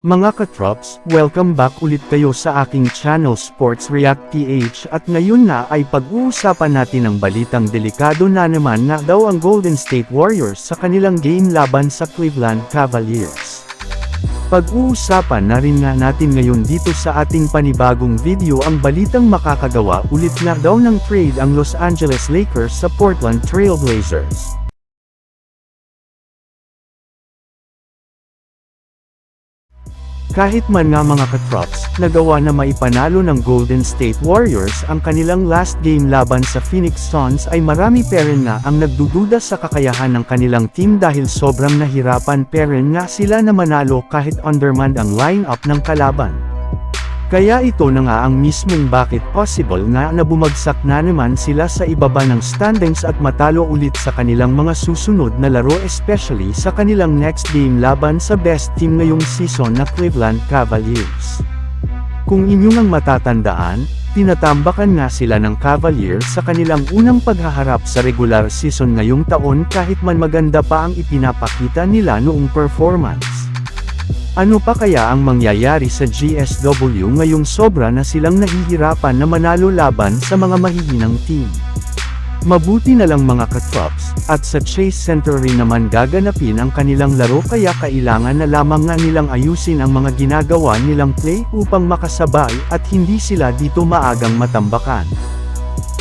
Mga katrops, welcome back ulit kayo sa aking channel Sports React PH at ngayon na ay pag-uusapan natin ang balitang delikado na naman na daw ang Golden State Warriors sa kanilang game laban sa Cleveland Cavaliers. Pag-uusapan na rin nga natin ngayon dito sa ating panibagong video ang balitang makakagawa ulit na daw ng trade ang Los Angeles Lakers sa Portland Trail Blazers. Kahit man nga mga katrops, nagawa na maipanalo ng Golden State Warriors ang kanilang last game laban sa Phoenix Suns ay marami pa rin nga ang nagdududa sa kakayahan ng kanilang team dahil sobrang nahirapan pa rin nga sila na manalo kahit undermanned ang lineup ng kalaban. Kaya ito na nga ang mismong bakit possible nga na bumagsak na naman sila sa ibaba ng standings at matalo ulit sa kanilang mga susunod na laro especially sa kanilang next game laban sa best team ngayong season na Cleveland Cavaliers. Kung inyong ang matatandaan, tinatambakan nga sila ng Cavaliers sa kanilang unang paghaharap sa regular season ngayong taon kahit man maganda pa ang ipinapakita nila noong performance. Ano pa kaya ang mangyayari sa GSW ngayong sobra na silang nahihirapan na manalo laban sa mga mahihinang team? Mabuti na lang mga katrops, at sa Chase Center rin naman gaganapin ang kanilang laro kaya kailangan na lamang nga nilang ayusin ang mga ginagawa nilang play upang makasabay at hindi sila dito maagang matambakan.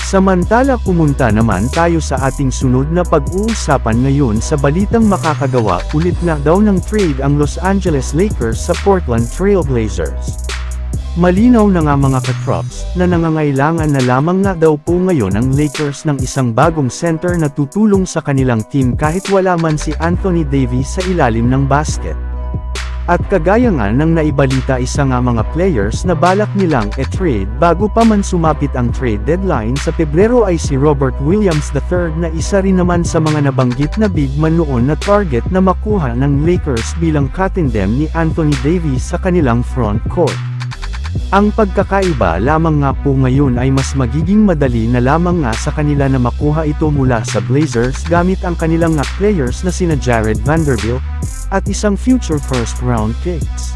Samantala pumunta naman tayo sa ating sunod na pag-uusapan ngayon sa balitang makakagawa ulit na daw ng trade ang Los Angeles Lakers sa Portland Trail Blazers. Malinaw na nga mga katrops, na nangangailangan na lamang nga daw po ngayon ang Lakers ng isang bagong center na tutulong sa kanilang team kahit wala man si Anthony Davis sa ilalim ng basket. At kagaya nga ng naibalita isa nga mga players na balak nilang e-trade bago pa man sumapit ang trade deadline sa Pebrero ay si Robert Williams III na isa rin naman sa mga nabanggit na big man noon na target na makuha ng Lakers bilang katindem ni Anthony Davis sa kanilang front court. Ang pagkakaiba lamang nga po ngayon ay mas magiging madali na lamang nga sa kanila na makuha ito mula sa Blazers gamit ang kanilang nga players na sina Jared Vanderbilt, at isang future first round picks.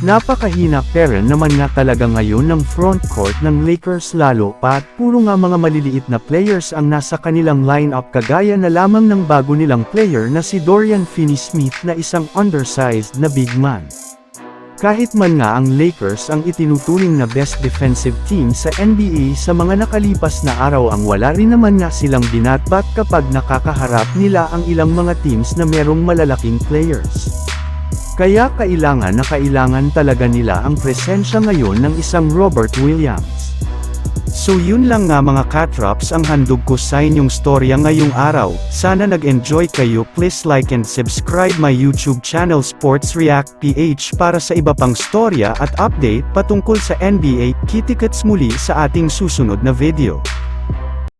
Napakahina pero naman nga talaga ngayon ng front court ng Lakers lalo pa at puro nga mga maliliit na players ang nasa kanilang lineup kagaya na lamang ng bago nilang player na si Dorian Finney-Smith na isang undersized na big man. Kahit man nga ang Lakers ang itinuturing na best defensive team sa NBA sa mga nakalipas na araw ang wala rin naman nga silang binatbat kapag nakakaharap nila ang ilang mga teams na merong malalaking players. Kaya kailangan talaga nila ang presensya ngayon ng isang Robert Williams. So yun lang nga mga katrops ang handog ko sa inyong storya ngayong araw. Sana nag-enjoy kayo. Please like and subscribe my YouTube channel Sports React PH para sa iba pang storya at update patungkol sa NBA. Kita-kits muli sa ating susunod na video.